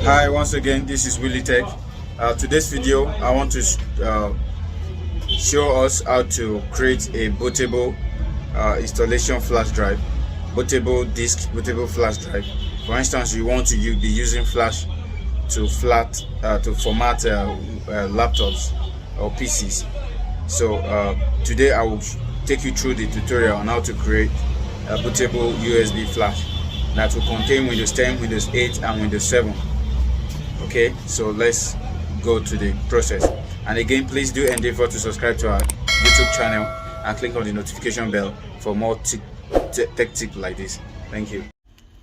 Hi, once again, this is Willie Tech. Today's video, I want to show us how to create a bootable installation flash drive, bootable disk, bootable flash drive. For instance, you want to be using flash to format laptops or PCs. So today I will take you through the tutorial on how to create a bootable USB flash that will contain Windows 10, Windows 8, and Windows 7. Okay, so let's go to the process. And again, please do endeavor to subscribe to our YouTube channel and click on the notification bell for more tech tips like this. Thank you.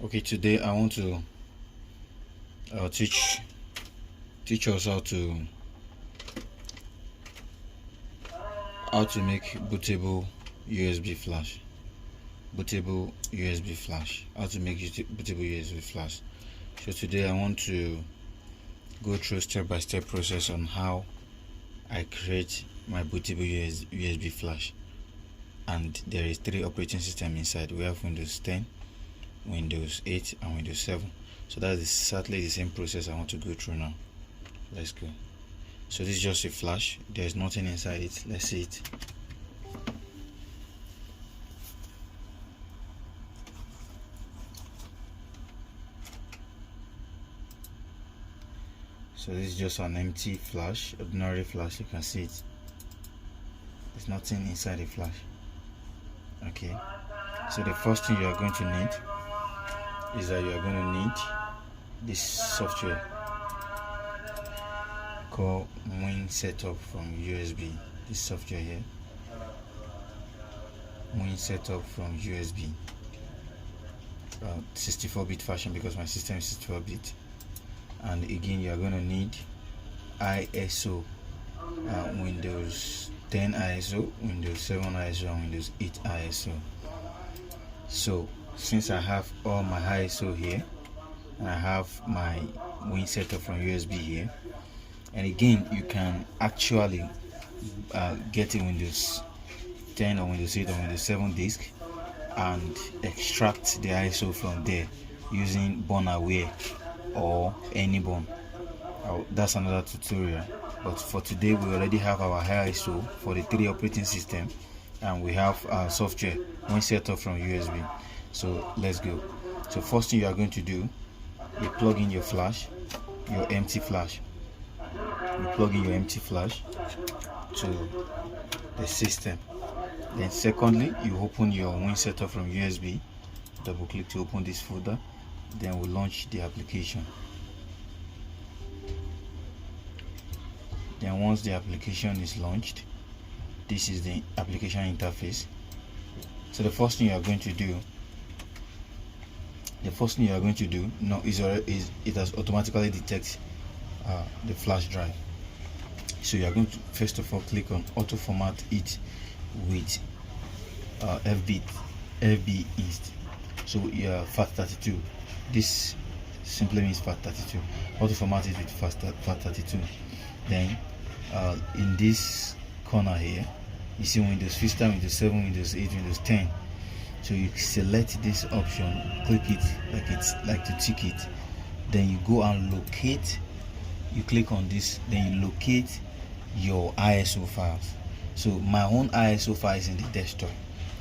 Okay, today I want to teach us how to make bootable USB flash. Bootable USB flash. How to make bootable USB flash. So today I want to go through step-by-step process on how I create my bootable USB flash. And there is 3 operating systems inside. We have Windows 10, Windows 8, and Windows 7. So that is exactly the same process I want to go through now. Let's go. So this is just a flash. There's nothing inside it. Let's see it. So this is just an empty flash, ordinary flash. You can see it. There's nothing inside the flash. Okay. So the first thing you are going to need is that you are going to need this software called Win Setup from USB. This software here, Win Setup from USB. 64-bit version because my system is 64-bit. And again, you are going to need ISO, Windows 10 ISO, Windows 7 ISO, and Windows 8 ISO. So since I have all my ISO here and I have my Win Setup from USB here, and again, you can actually get a Windows 10 or Windows 8 or Windows 7 disk and extract the ISO from there using Bornaware or Anyborn. That's another tutorial, but for today we already have our ISO for the 3 operating system, and we have our software Win Setup from USB. So let's go. So first thing you are going to do, you plug in your flash, your empty flash. You plug in your empty flash to the system. Then secondly, you open your Win Setup from USB. Double click to open this folder. Then we'll launch the application. Then once the application is launched, this is the application interface. So the first thing you are going to do now is it has automatically detected the flash drive. So you are going to first of all click on auto format it with FB inst. So FAT32. This simply means FAT32. Auto format it with FAT32. Then in this corner here, you see Windows Vista, Windows 7, Windows 8, Windows 10. So you select this option, click it like to tick it. Then you go and locate. You click on this, then you locate your ISO files. So my own ISO file is in the desktop.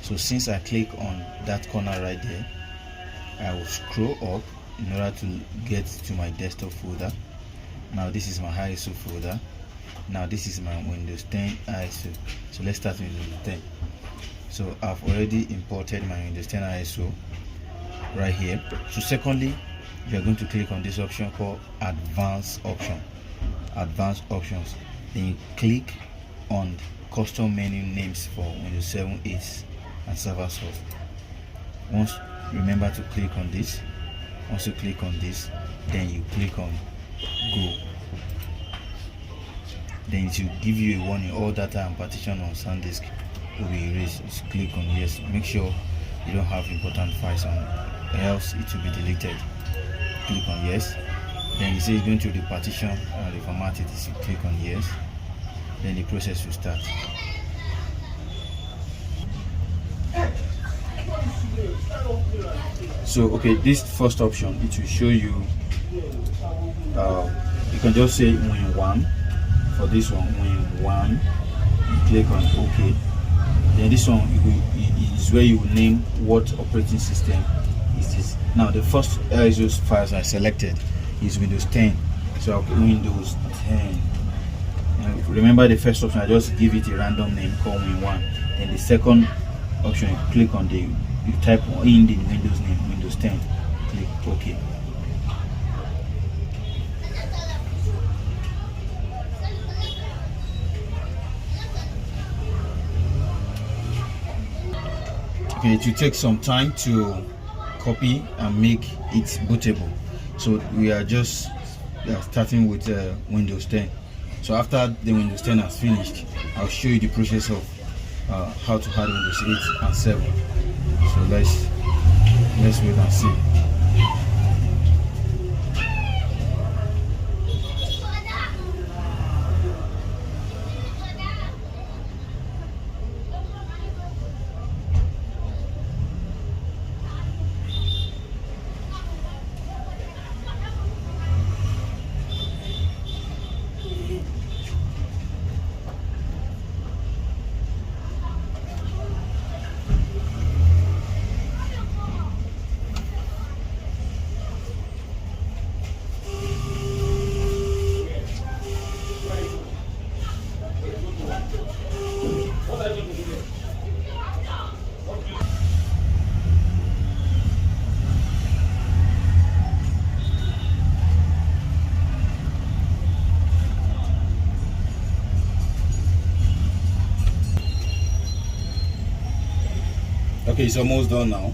So since I click on that corner right there, I will scroll up in order to get to my desktop folder. Now this is my ISO folder. Now this is my Windows 10 ISO. So let's start with Windows 10. So I've already imported my Windows 10 ISO right here. So secondly, you are going to click on this option called Advanced Options. Then you click on custom menu names for Windows 7, 8, and server source. Remember to click on this. Once you click on this, then you click on Go. Then it will give you a warning: all data and partition on SanDisk will be erased. Just click on yes. Make sure you don't have important files on, else it will be deleted. Click on yes. Then it says going to the partition and reformat it. So click on yes. Then the process will start. So okay, this first option, it will show you you can just say Win1 for this one. Win1, you click on OK. Then this one is where you will name what operating system is this. Now the first ISO files I selected is Windows 10, so I'll put Windows 10. And remember the first option, I just give it a random name called Win1. Then the second option, you click on you type in the Windows name, Windows 10, click OK. Okay, it will take some time to copy and make it bootable. So we are just starting with Windows 10. So after the Windows 10 has finished, I'll show you the process of how to add Windows 8 and 7. So let's wait and see. Okay, it's almost done now.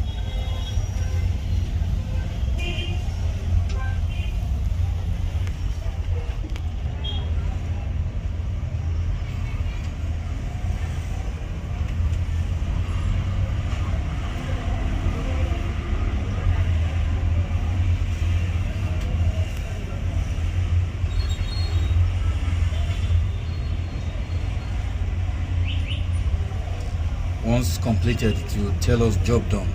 Once completed, it will tell us job done.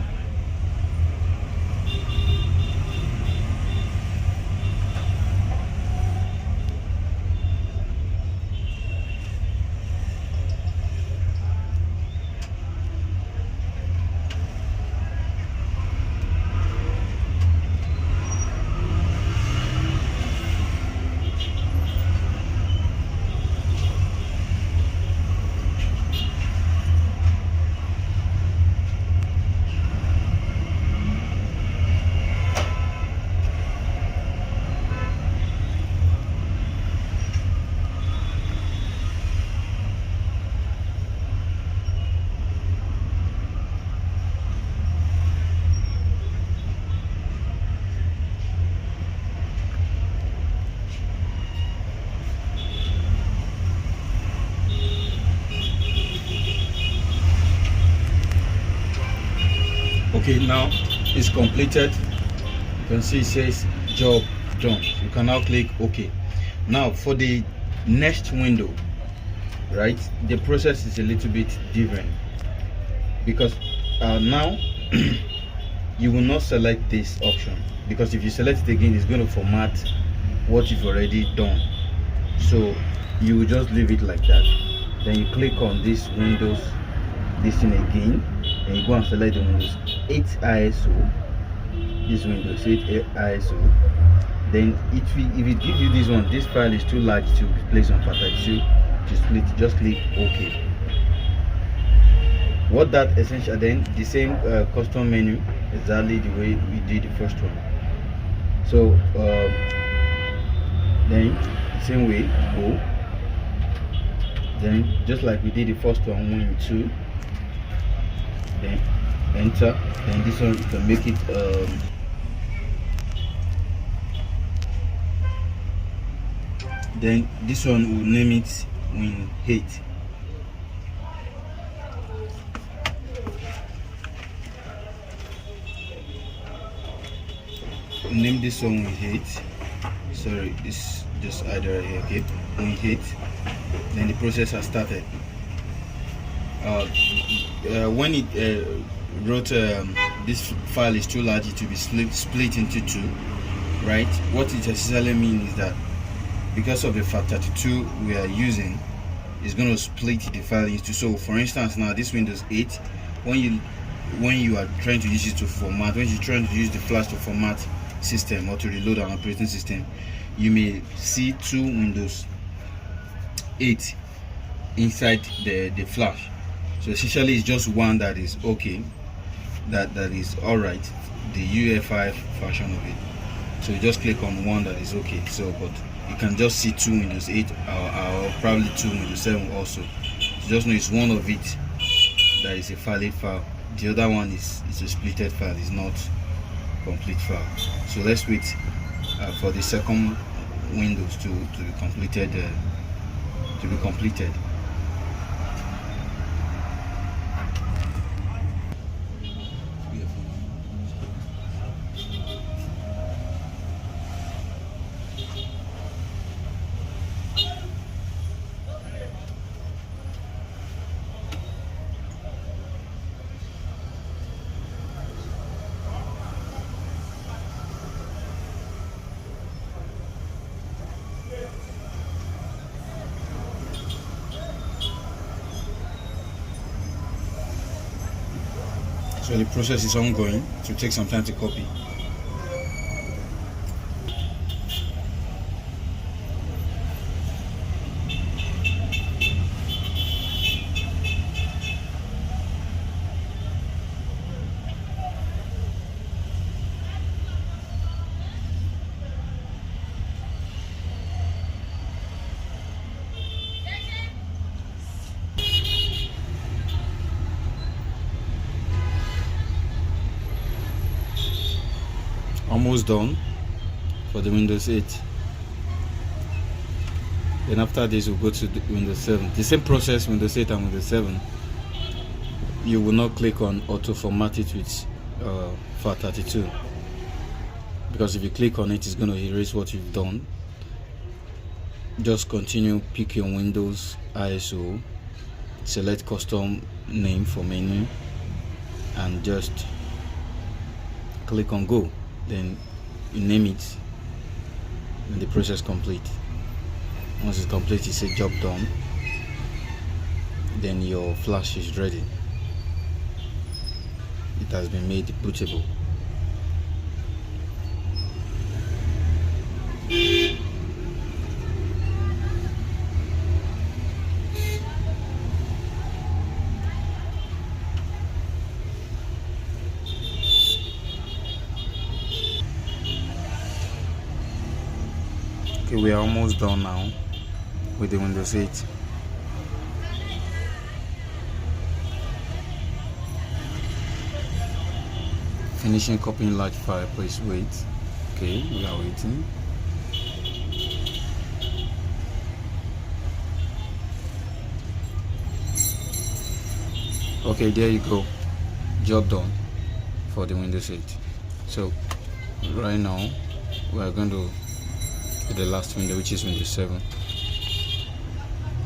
Okay, now it's completed. You can see it says job done. You can now click OK. Now for the next window, right, the process is a little bit different, because now you will not select this option, because if you select it again, it's going to format what you've already done. So you will just leave it like that. Then you click on this Windows, this thing again, and you go and select the Windows 8 ISO. This Windows 8 ISO. Then if it gives you this one, this file is too large to be placed on FAT32 to split, just click OK. What that essentially, then the same custom menu, exactly the way we did the first one. So then the same way, go. Then just like we did the first one, Win2. Then enter. Then this one you can make it then this one will name it Win8. Name this one Win8. Sorry, this just either right here. Okay, Win8. Then the process has started. When it wrote this file is too large to be split into two, right? What it essentially means is that because of the FAT32 we are using, is going to split the file into. So for instance, now this Windows 8, when you are trying to use it to format, when you're trying to use the flash to format system or to reload an operating system, you may see two Windows 8 inside the flash. So essentially it's just one that is okay, that is all right, the UEFI version of it. So you just click on one that is okay. So but you can just see two Windows 8 or probably two Windows 7 also. So just know it's one of it that is a valid file. The other one is a splitted file, is not complete file. So let's wait for the second Windows to be completed. So the process is ongoing. It will take some time to copy. Almost done for the Windows 8. Then after this we'll go to the Windows 7. The same process, Windows 8 and Windows 7. You will not click on auto format it with FAT32, because if you click on it, it's going to erase what you've done. Just continue, pick your Windows ISO, select custom name for menu, and just click on go. Then you name it, and the process complete. Once it's complete, you say job done. Then your flash is ready. It has been made bootable. Okay, we are almost done now with the Windows 8. Finishing copying large file, please wait. Okay, we are waiting. Okay, there you go. Job done for the Windows 8. So right now we are going to the last window, which is Windows 7.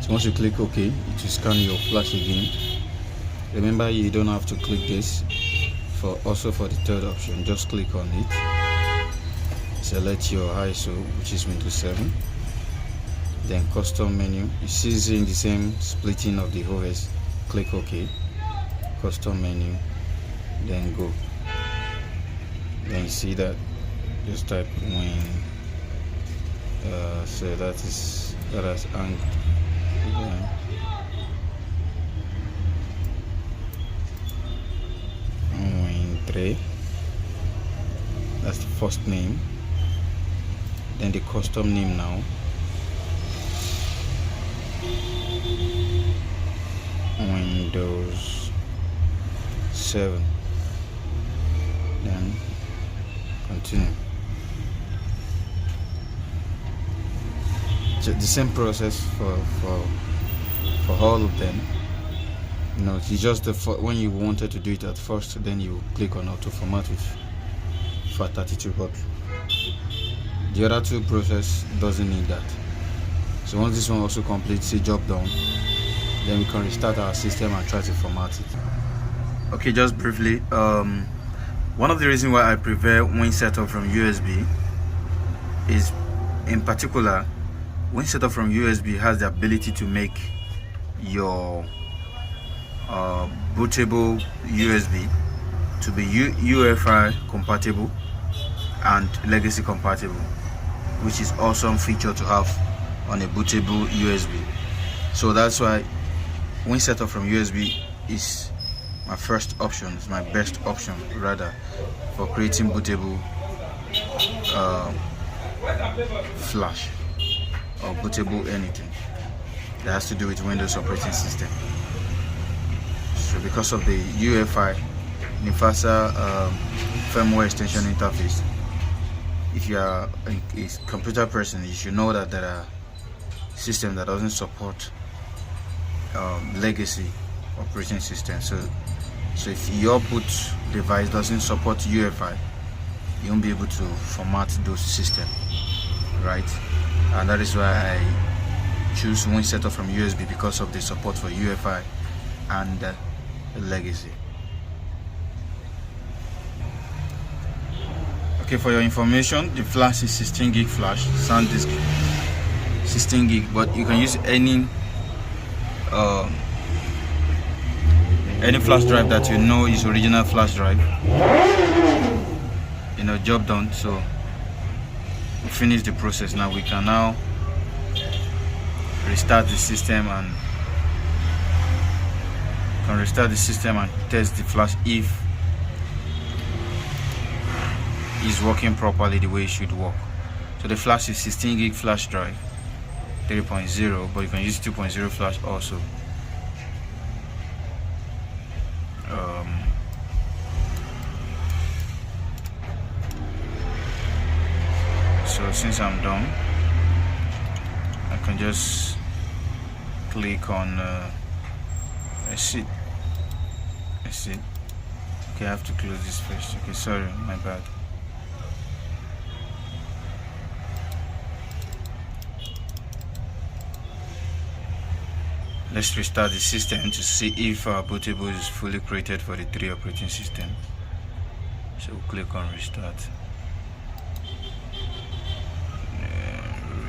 So once you click OK, it will scan your flash again. Remember, you don't have to click this. Also for the third option, just click on it, select your ISO, which is Windows 7, then custom menu. It's using the same splitting of the OS. Click OK, custom menu, then go. Then you see that, just type Win. So that has hanged. Win 3. That's the first name. Then the custom name now. Windows 7. Then continue. So the same process for all of them. You know, it's just when you wanted to do it at first, then you click on auto format with FAT32, but the other two process doesn't need that. So once this one also completes, say job done, then we can restart our system and try to format it. Okay, just briefly, one of the reasons why I prefer Win setup from USB is, in particular, when set up from USB, has the ability to make your bootable USB to be UEFI compatible and legacy compatible, which is awesome feature to have on a bootable USB. So that's why when set up from USB is my first option, is my best option rather, for creating bootable flash or bootable anything that has to do with Windows operating system. So because of the UEFI universal firmware extension interface, if you are a computer person, you should know that there are systems that doesn't support legacy operating system. So if your boot device doesn't support UEFI, you won't be able to format those systems, right? And that is why I choose one setup from USB, because of the support for UEFI and legacy. Okay, for your information, the flash is 16 gig flash, SanDisk 16 gig, but you can use any flash drive that you know is original flash drive. You know, job done. So we finished the process. Now we can now restart the system and test the flash if it's working properly the way it should work. So the flash is 16 gig flash drive 3.0, but you can use 2.0 flash also. So since I'm done, I can just click on exit. Okay, I have to close this first. Okay, sorry, my bad. Let's restart the system to see if our bootable is fully created for the 3 operating system. So we'll click on restart.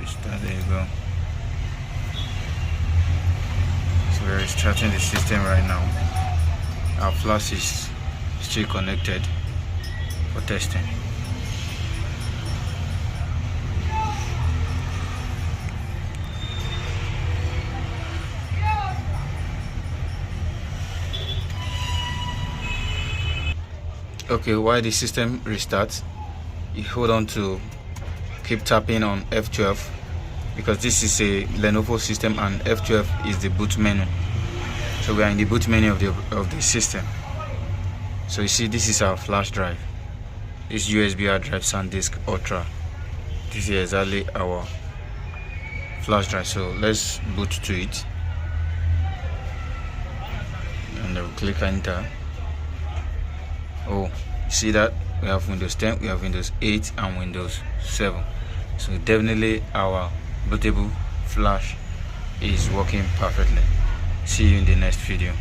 Restart, there you go. So we're restarting the system right now. Our flash is still connected for testing. Okay, while the system restarts, you hold on to keep tapping on F12, because this is a Lenovo system and F12 is the boot menu. So we are in the boot menu of the system. So you see, this is our flash drive. This USB hard drive, SanDisk Ultra. This is exactly our flash drive. So let's boot to it, and then we'll click enter. Oh, see that we have Windows 10, we have Windows 8 and Windows 7. So definitely our bootable flash is working perfectly. See you in the next video.